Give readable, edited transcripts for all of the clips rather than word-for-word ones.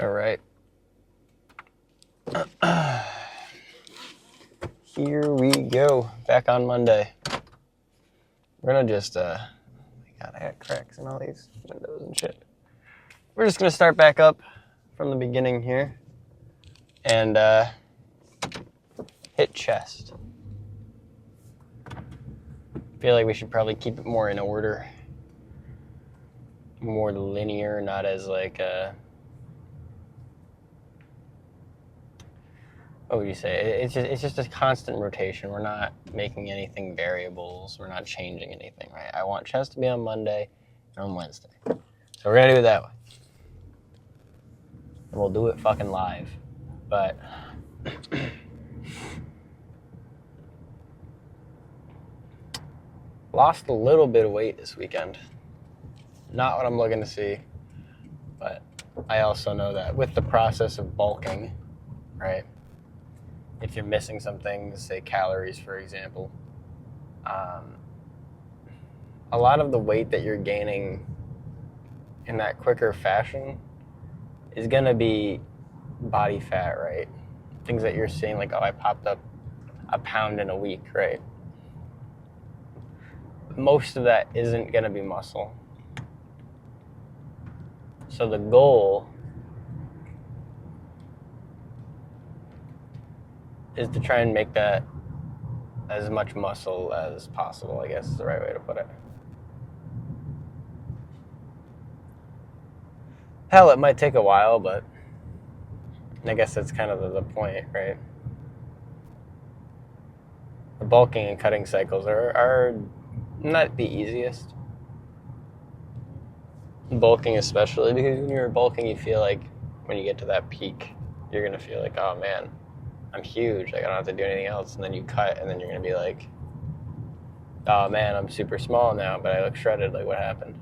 All right. Here we go. Back on Monday. We're gonna just, God, I got cracks in all these windows and shit. We're just gonna start back up from the beginning here and hit chest. I feel like we should probably keep it more in order, more linear, not as like what would you say? It's just a constant rotation. We're not making anything variables. We're not changing anything, right? I want chest to be on Monday and on Wednesday. So we're gonna do it that way. And we'll do it fucking live. But lost a little bit of weight this weekend. Not what I'm looking to see, but I also know that with the process of bulking, right? If you're missing some things, say calories, for example, a lot of the weight that you're gaining in that quicker fashion is going to be body fat, right? Things that you're seeing like, oh, I popped up a pound in a week, right? Most of that isn't going to be muscle. So the goal is to try and make that as much muscle as possible, I guess is the right way to put it. Hell, it might take a while, but I guess that's kind of the point, right? The bulking and cutting cycles are not the easiest. Bulking especially, because when you're bulking, you feel like when you get to that peak, you're going to feel like, oh man, I'm huge, like I don't have to do anything else. And then you cut, and then you're going to be like, oh man, I'm super small now, but I look shredded, like what happened?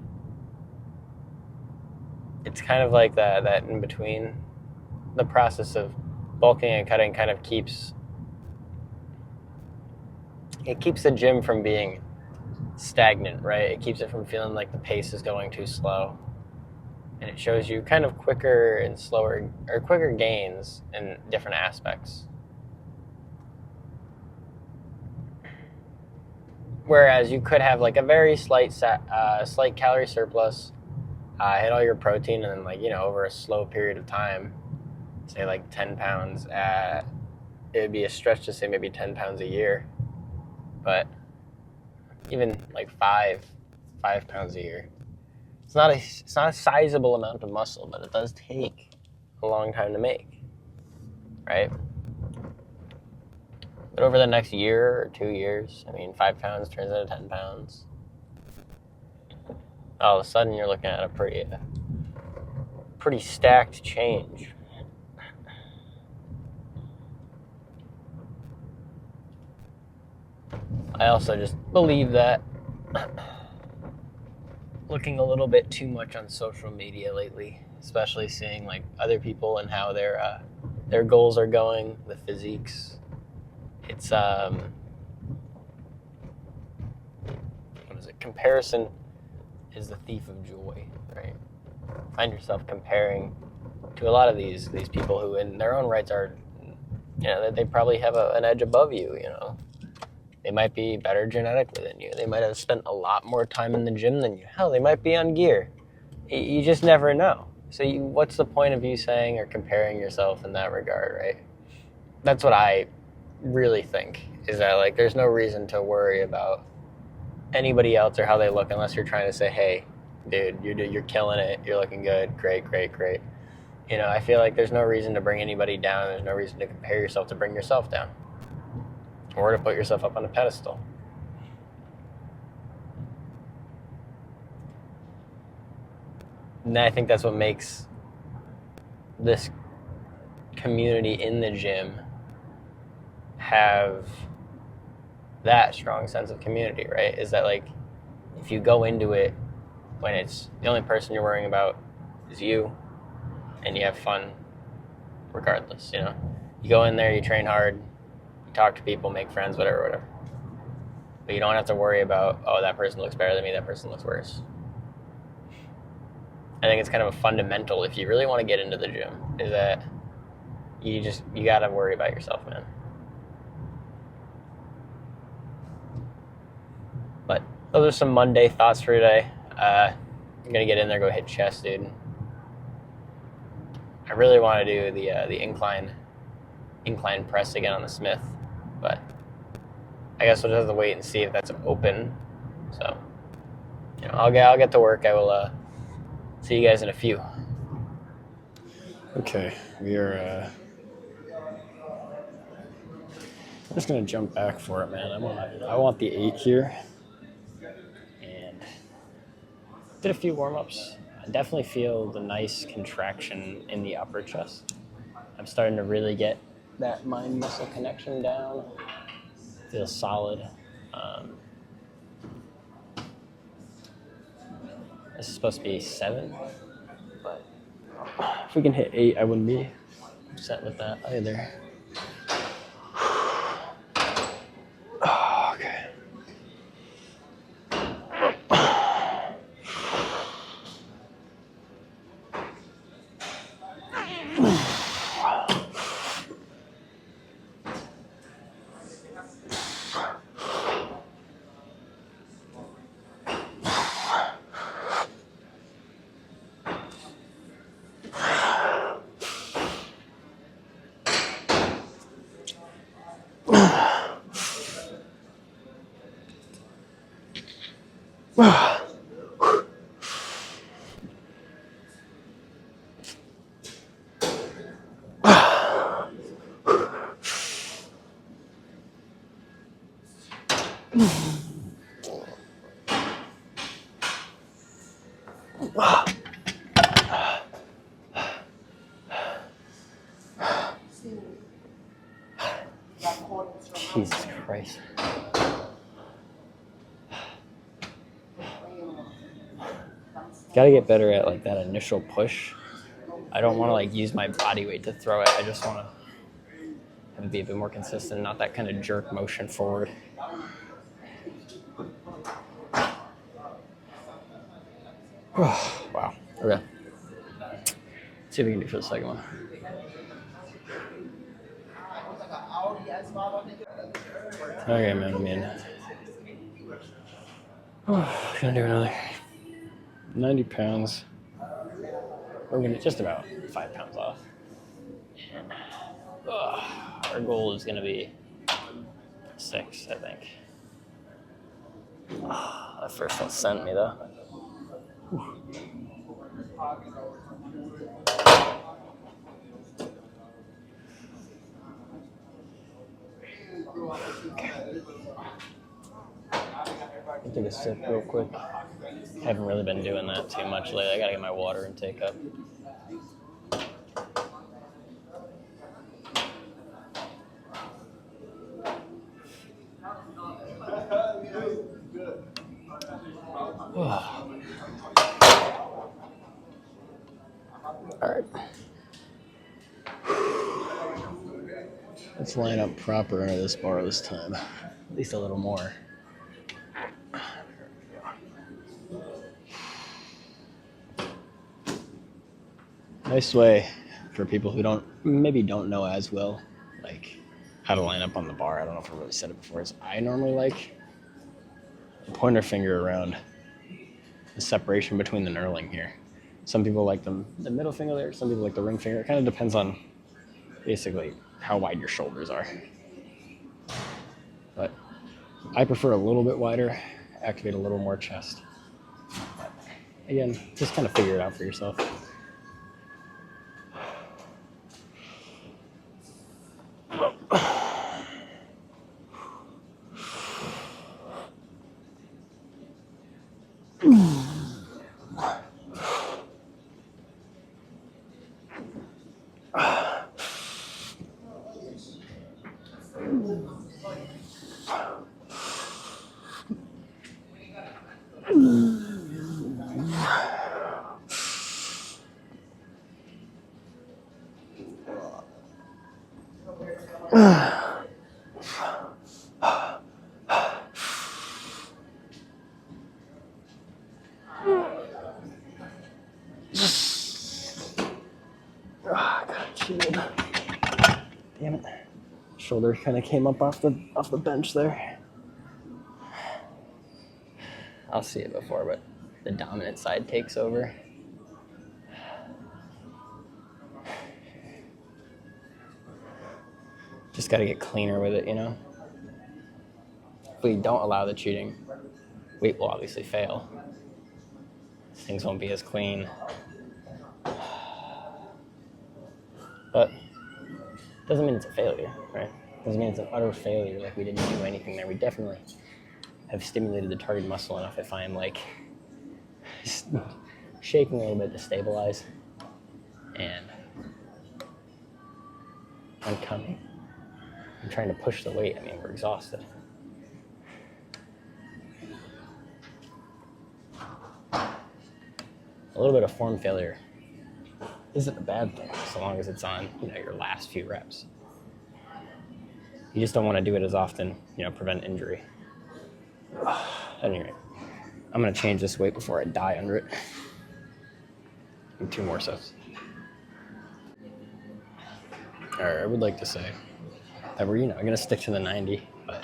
It's kind of like that in between. The process of bulking and cutting kind of keeps the gym from being stagnant, right? It keeps it from feeling like the pace is going too slow. And it shows you kind of quicker and slower, or quicker gains in different aspects. Whereas you could have like a very slight calorie surplus, hit all your protein, and then like, over a slow period of time, say like 10 pounds, it would be a stretch to say maybe 10 pounds a year. But even like five pounds a year. It's not a sizable amount of muscle, but it does take a long time to make, right? But over the next year or 2 years, 5 pounds turns into 10 pounds. All of a sudden, you're looking at a pretty stacked change. I also just believe that looking a little bit too much on social media lately, especially seeing like other people and how their goals are going, the physiques. It's what is it? Comparison is the thief of joy, right? Find yourself comparing to a lot of these people who, in their own rights, are, they probably have an edge above you. They might be better genetically than you. They might have spent a lot more time in the gym than you. Hell, they might be on gear. You just never know. So what's the point of you saying or comparing yourself in that regard, right? That's what I really think, is that like there's no reason to worry about anybody else or how they look unless you're trying to say, hey, dude, you're killing it. You're looking good. Great. I feel like there's no reason to bring anybody down. There's no reason to compare yourself to bring yourself down, or to put yourself up on a pedestal. And I think that's what makes this community in the gym have that strong sense of community, right? Is that like, if you go into it when it's the only person you're worrying about is you, and you have fun regardless, You go in there, you train hard, you talk to people, make friends, whatever. But you don't have to worry about, oh, that person looks better than me, that person looks worse. I think it's kind of a fundamental if you really want to get into the gym, is that you got to worry about yourself, man. But those are some Monday thoughts for today. I'm going to get in there, go hit chest, dude. I really want to do the incline press again on the Smith, but I guess we'll just have to wait and see if that's open. So, I'll get to work. I will see you guys in a few. Okay, we are. I'm just gonna jump back for it, man. I want the 8 here, and did a few warm-ups. I definitely feel the nice contraction in the upper chest. I'm starting to really get that mind-muscle connection down. Feels solid. This is supposed to be 7, but if we can hit 8, I wouldn't be upset with that either. Okay. Jesus Christ. Gotta get better at like that initial push. I don't want to like use my body weight to throw it. I just want to have it be a bit more consistent, not that kind of jerk motion forward. Wow. Okay. Let's see what we can do for the second one. Okay, man. Gonna do another 90 pounds. We're gonna just about 5 pounds off. And, our goal is gonna be 6, I think. That first one sent me though. I'll take a sip real quick. Haven't really been doing that too much lately. I gotta get my water intake up. All right. Let's line up proper under this bar this time. At least a little more. Nice way for people who maybe don't know as well, like how to line up on the bar. I don't know if I really said it before. Is I normally like the pointer finger around the separation between the knurling here. Some people like the middle finger there. Some people like the ring finger. It kind of depends on basically how wide your shoulders are. But I prefer a little bit wider, activate a little more chest. But again, just kind of figure it out for yourself. I got cheated. Damn it. Shoulder kind of came up off the bench there. I'll see it before, but the dominant side takes over. Just got to get cleaner with it, you know? If we don't allow the cheating, weight will obviously fail. Things won't be as clean. But doesn't mean it's a failure, right? Doesn't mean it's an utter failure, like we didn't do anything there. We definitely have stimulated the target muscle enough if I'm like shaking a little bit to stabilize. And I'm coming. I'm trying to push the weight. I mean, we're exhausted. A little bit of form failure isn't a bad thing, so long as it's on, your last few reps. You just don't want to do it as often, prevent injury. At any rate, I'm going to change this weight before I die under it. And 2 more sets. All right, I would like to say that we're, going to stick to the 90, but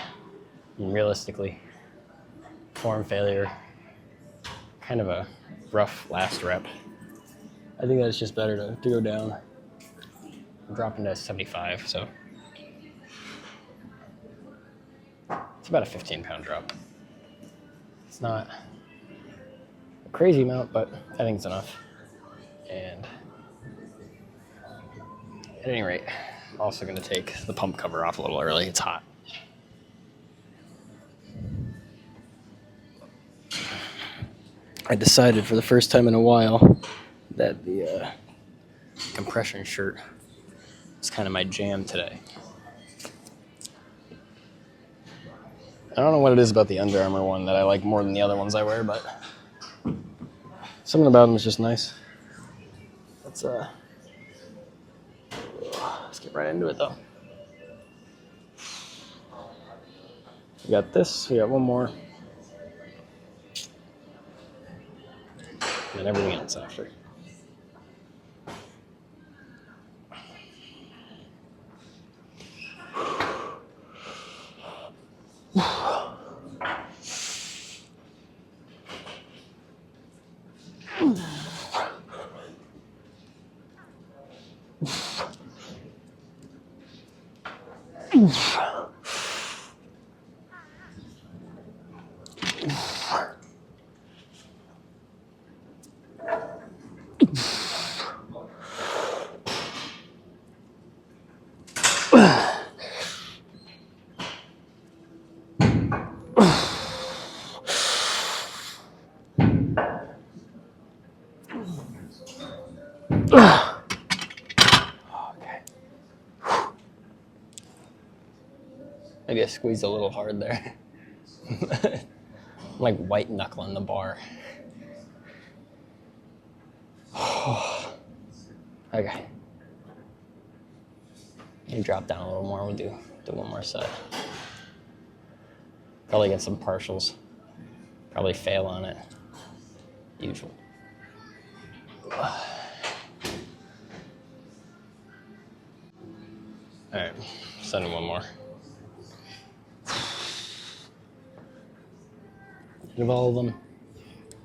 realistically, form failure, kind of a rough last rep. I think that's just better to go down. I'm dropping to 75, so it's about a 15-pound drop. It's not a crazy amount, but I think it's enough. And at any rate, I'm also going to take the pump cover off a little early. It's hot. I decided for the first time in a while that the compression shirt is kind of my jam today. I don't know what it is about the Under Armour one that I like more than the other ones I wear, but something about them is just nice. Let's get right into it though. We got this, we got one more. And everything else after. Maybe I squeezed a little hard there. I'm like white knuckling the bar. Okay. You drop down a little more. We'll do one more set. Probably get some partials. Probably fail on it. Usual. Alright, send in one more. Out of all of them,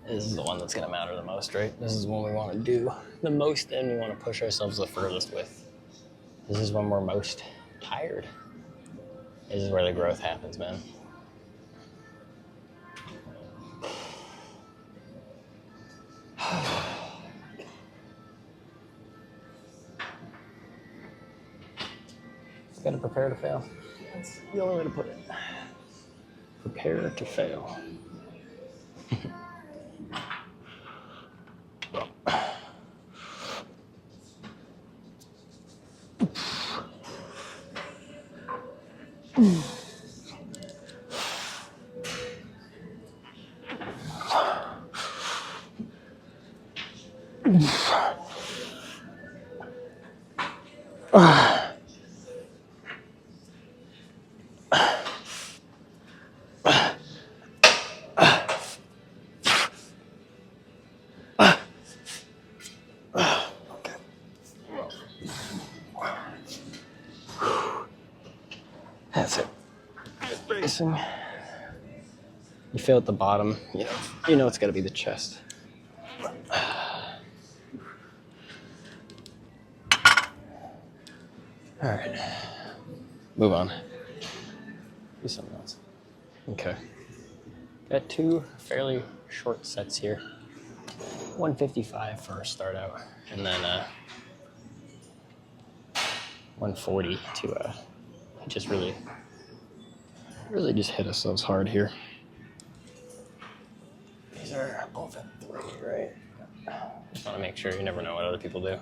this is the one that's going to matter the most, right? This is the one we want to do the most and we want to push ourselves the furthest with. This is when we're most tired. This is where the growth happens, man. Gotta prepare to fail. That's the only way to put it. Prepare to fail. That's it. Good bracing. You feel at the bottom, you know it's got to be the chest. All right, move on. Do something else. Okay. Got 2 fairly short sets here. 155 for a start out, and then 140 to just really just hit ourselves hard here. These are both at 3, right? Just want to make sure. You never know what other people do.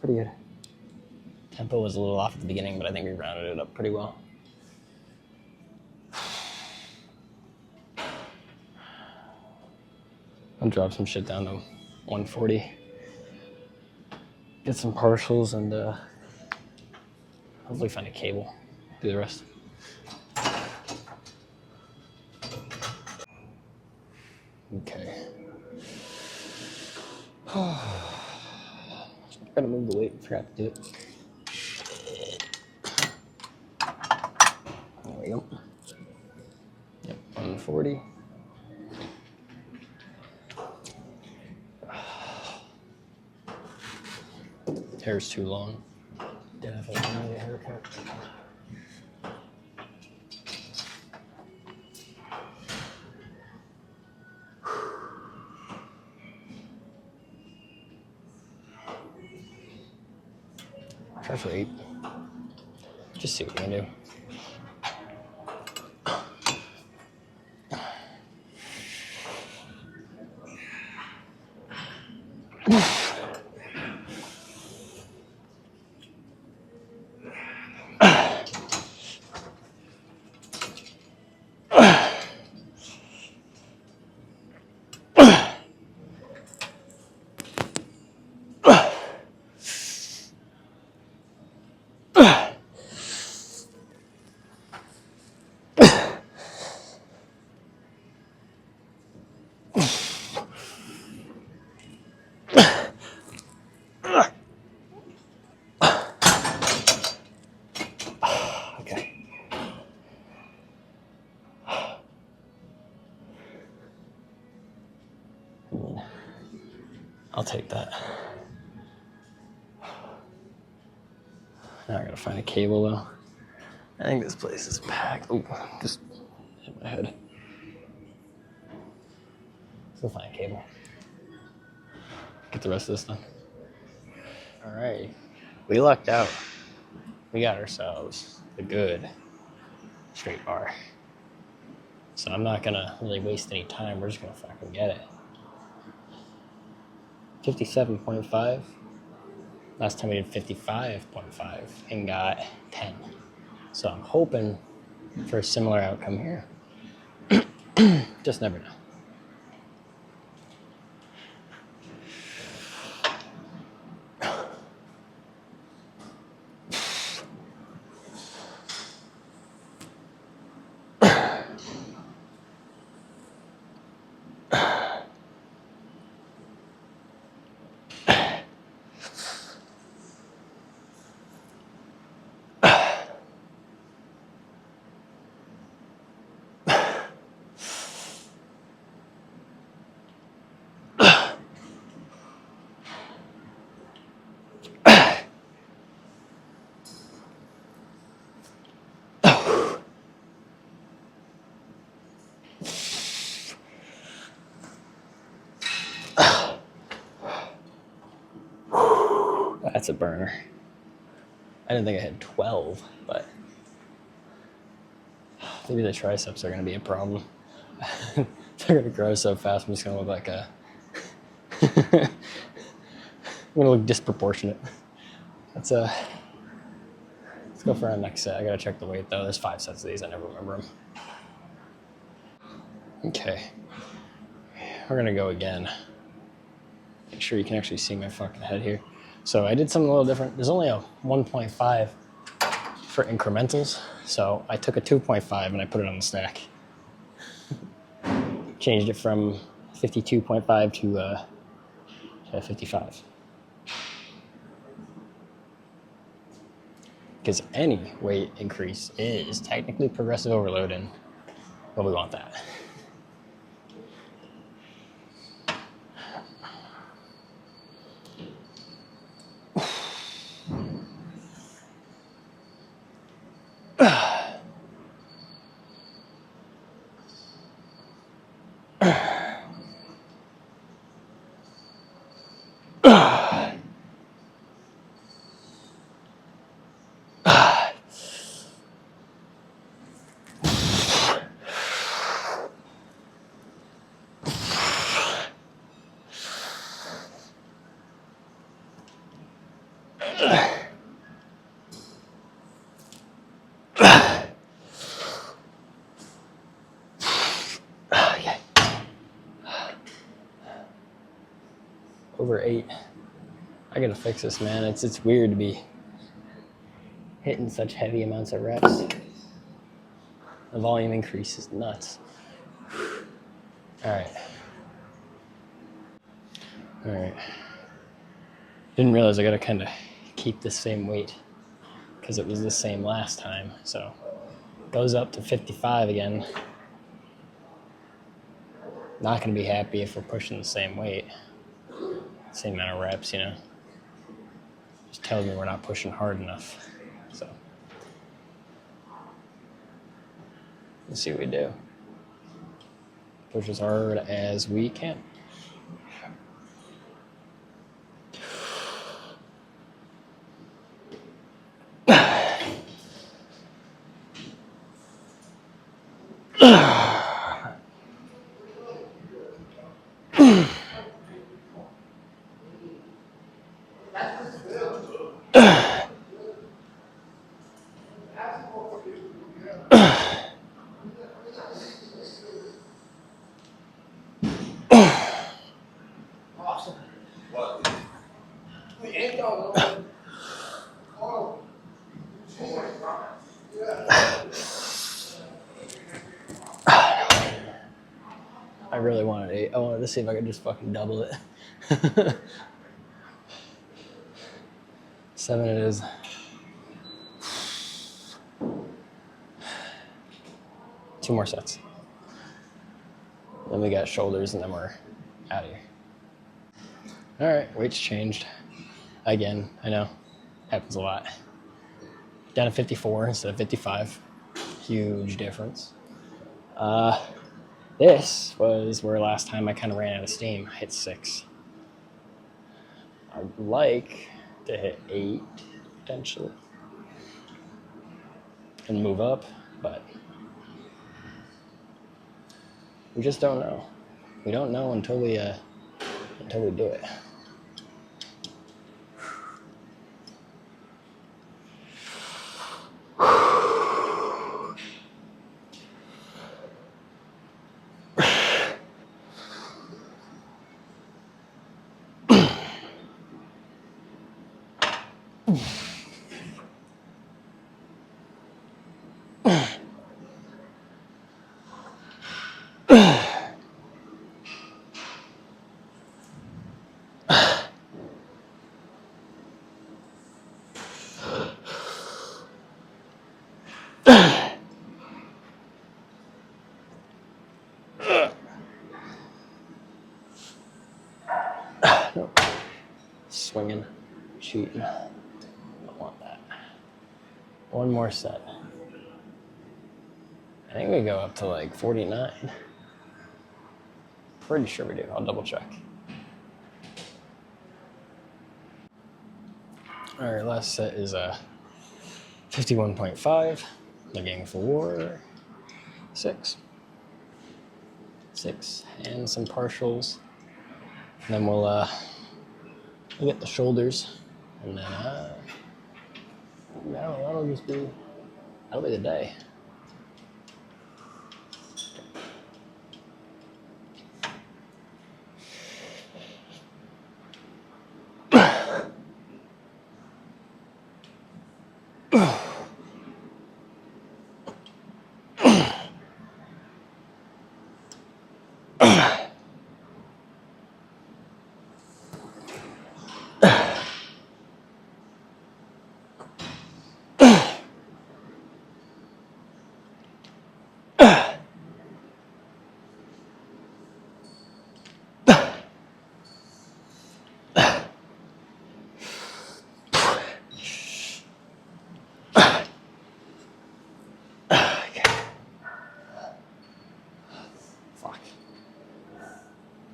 Pretty good. Tempo was a little off at the beginning, but I think we rounded it up pretty well. I'll drop some shit down to 140. Get some partials and hopefully find a cable. Do the rest. Okay. I'm gonna move the weight. Forgot to do it. There we go. Yep, 140. Hair's too long. Definitely need a haircut. Try for 8. Just see what we can do. I'll take that. Now I gotta find a cable though. I think this place is packed. Oh, just hit my head. Let's go find a cable. Get the rest of this done. All right, we lucked out. We got ourselves a good straight bar. So I'm not gonna really waste any time. We're just gonna fucking get it. 57.5. Last time we did 55.5 and got 10. So I'm hoping for a similar outcome here. Just never know. That's a burner. I didn't think I had 12, but maybe the triceps are going to be a problem. They're going to grow so fast, I'm just going to look like a... I'm going to look disproportionate. Let's go for our next set. I got to check the weight, though. There's 5 sets of these. I never remember them. Okay. We're going to go again. Make sure you can actually see my fucking head here. So I did something a little different. There's only a 1.5 for incrementals. So I took a 2.5 and I put it on the stack. Changed it from 52.5 to 55. Because any weight increase is technically progressive overloading, but we want that. Okay. Over 8. I gotta fix this, man. It's weird to be hitting such heavy amounts of reps. The volume increase is nuts. All right. Didn't realize I gotta kind of keep the same weight because it was the same last time. So goes up to 55 again. Not gonna be happy if we're pushing the same weight, same amount of reps, you know. Just tells me we're not pushing hard enough. So let's see what we do. Push as hard as we can. I really wanted 8. I wanted to see if I could just fucking double it. 7 it is. Two more sets. Then we got shoulders and then we're out of here. All right, weight's changed. Again, I know, happens a lot. Down to 54 instead of 55. Huge difference. This was where last time I kind of ran out of steam. I hit 6. I'd like to hit 8, potentially. And move up, but we just don't know. We don't know until we do it. Swinging, shooting. Don't want that. One more set. I think we go up to like 49. Pretty sure we do. I'll double check. All right, last set is 51.5. Looking for 6. 6 and some partials. And then we'll get the shoulders, and then that'll be the day. Fuck.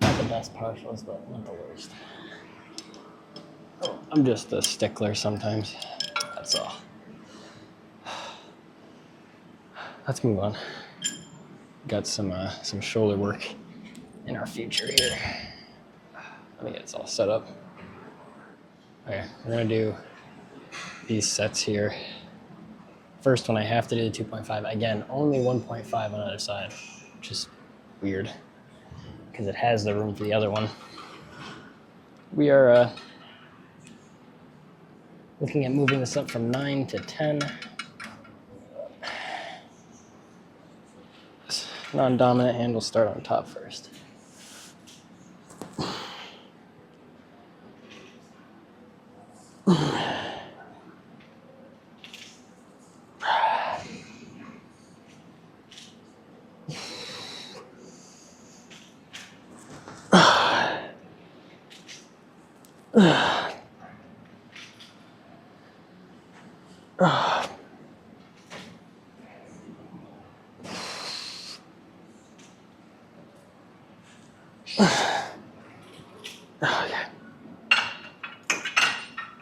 Not the best partials, but not the worst. I'm just a stickler sometimes. That's all. Let's move on. Got some shoulder work in our future here. Let me get this all set up. Okay, we're gonna do these sets here. First one, I have to do the 2.5. Again, only 1.5 on either side, which is weird because it has the room for the other one. We are looking at moving this up from 9 to 10. Non-dominant hand will start on top first.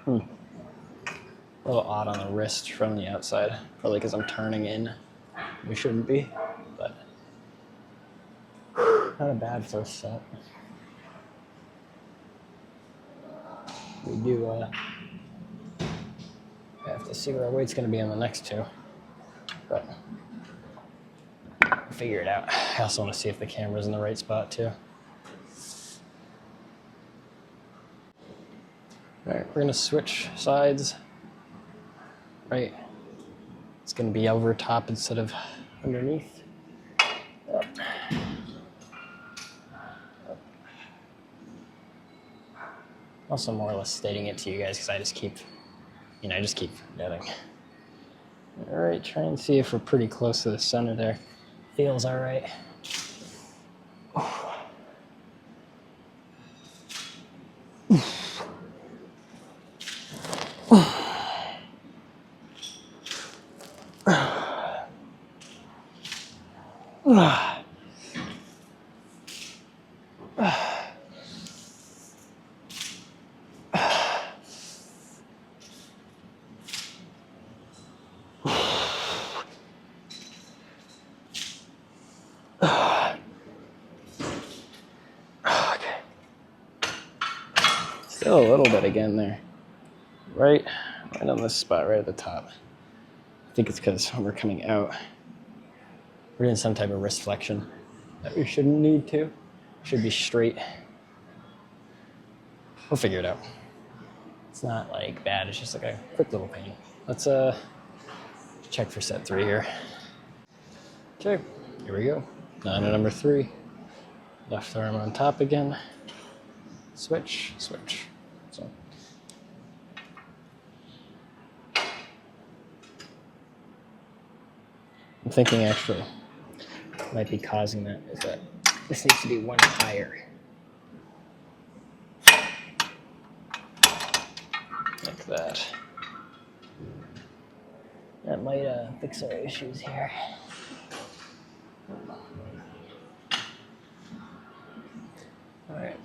A little odd on the wrist from the outside, probably because I'm turning in. We shouldn't be, but not a bad first set. We do have to see where our weight's going to be on the next two, but we'll figure it out. I also want to see if the camera's in the right spot too. All right, we're going to switch sides. Right, it's going to be over top instead of underneath. Up. Up. Also more or less stating it to you guys because I just keep forgetting. All right, try and see if we're pretty close to the center there. Feels all right. Still a little bit again there. Right on this spot, right at the top. I think it's because when we're coming out, we're doing some type of wrist flexion that we shouldn't need to. Should be straight. We'll figure it out. It's not like bad, it's just like a quick little pain. Let's check for set 3 here. Okay, here we go. On to number 3. Left arm on top again. Switch, switch. So. I'm thinking actually might be causing that is that this needs to be one higher. Like that. That might fix our issues here. All right.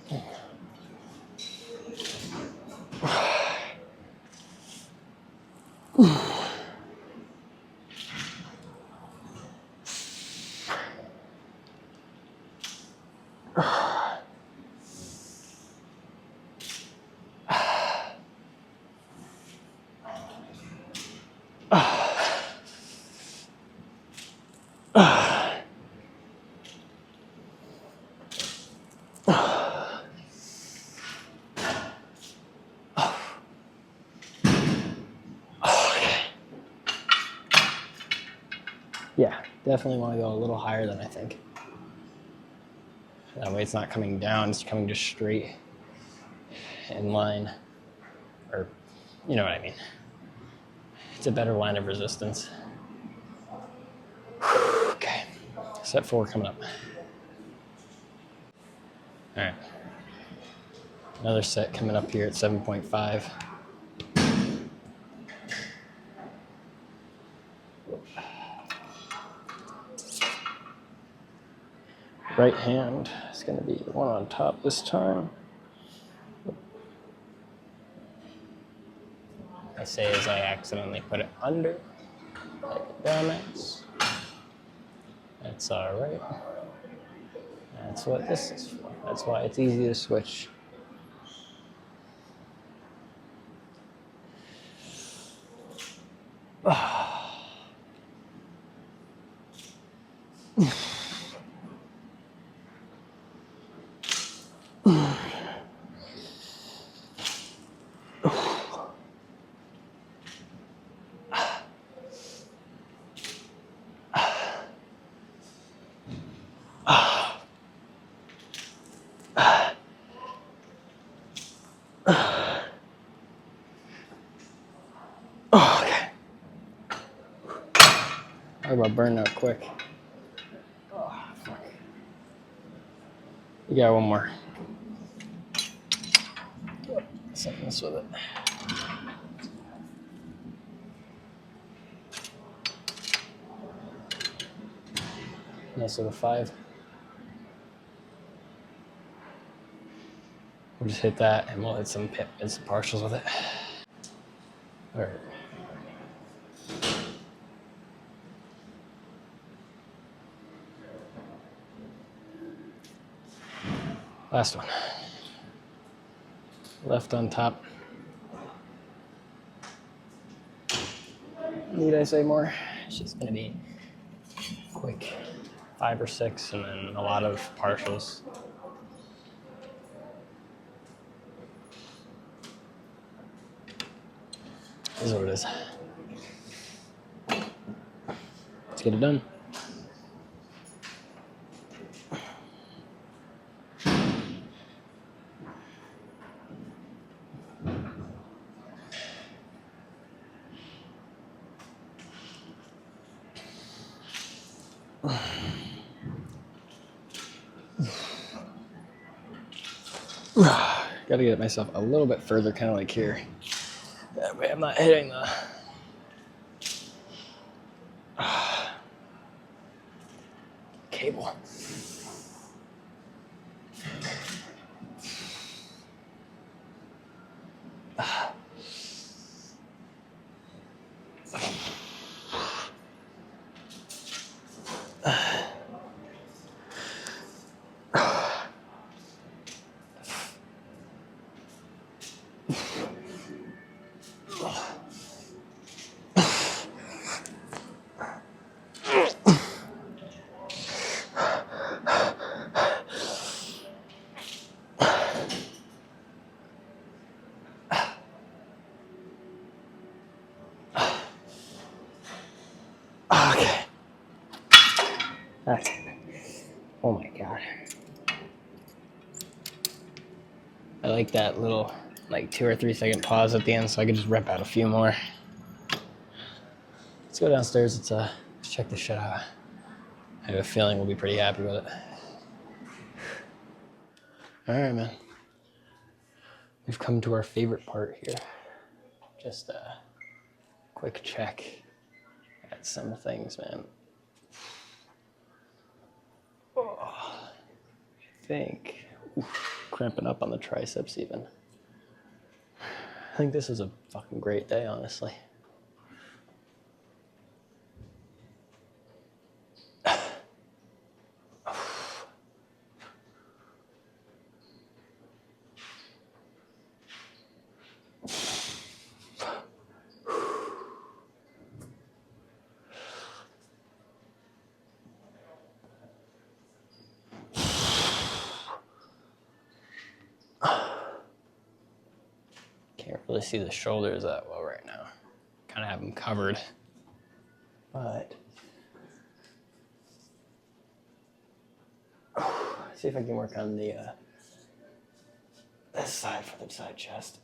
Definitely want to go a little higher than I think. That way it's not coming down, it's coming just straight in line. Or, you know what I mean. It's a better line of resistance. Okay, set 4 coming up. All right. Another set coming up here at 7.5. Right hand is going to be the one on top this time. I say as I accidentally put it under, like a dumbass. That's all right. That's what this is for. That's why it's easy to switch. Okay. How about burning out quick? Oh, fuck. You got one more. Something this with it. Nice little 5. We'll just hit that and we'll hit some pip and some partials with it. All right. Last one. Left on top. Need I say more? It's just gonna be quick 5 or 6 and then a lot of partials. This is what it is. Let's get it done. Gotta get myself a little bit further, kind of like here. That way I'm not hitting the cable. Okay. That's it. Oh my God. I like that little, like 2 or 3 second pause at the end so I could just rep out a few more. Let's go downstairs. Let's check this shit out. I have a feeling we'll be pretty happy with it. All right, man. We've come to our favorite part here. Just a quick check at some things, man. Oh, I think cramping up on the triceps even. I think this is a fucking great day, honestly. Can't really see the shoulders that well right now. Kind of have them covered. But see if I can work on the this side for the side chest.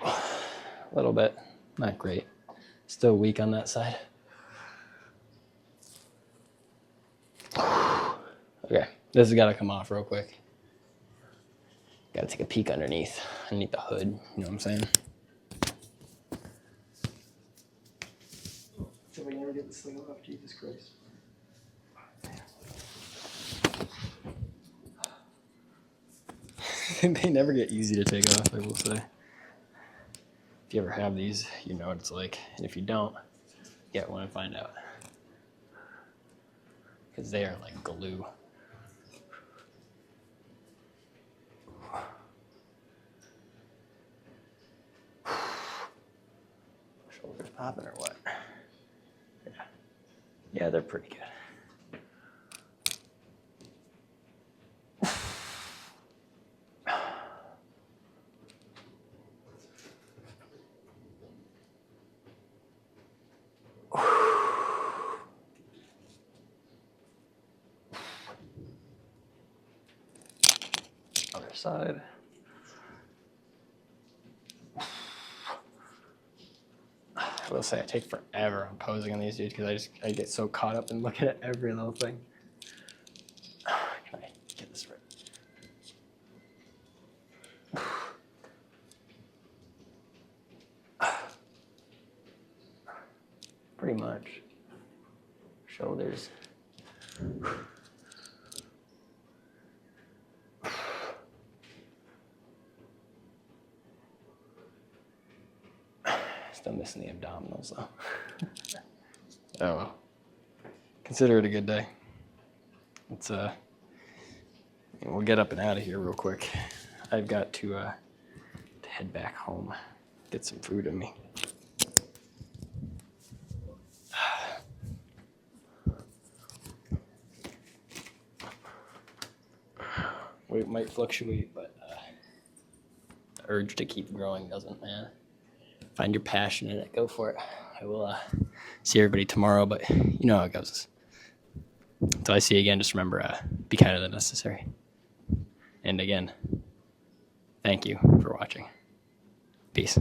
A little bit, not great. Still weak on that side. Okay, this has got to come off real quick. Got to take a peek underneath the hood. You know what I'm saying? So we never get this thing off. Jesus Christ. They never get easy to take off, I will say. If you ever have these, you know what it's like. And if you don't, get one and find out. Because they are like glue. Shoulders popping or what? Yeah, they're pretty good. Other side. I will say I take forever on posing on these dudes because I get so caught up in looking at every little thing. Can I get this right? Pretty much. Shoulders. Still missing the abdominals though. Oh well. Consider it a good day. It's we'll get up and out of here real quick. I've got to head back home, get some food in me. Weight might fluctuate, but the urge to keep growing doesn't, man. Find your passion in it. Go for it. I will see everybody tomorrow, but you know how it goes. Until I see you again, just remember, be kinder than necessary. And again, thank you for watching. Peace.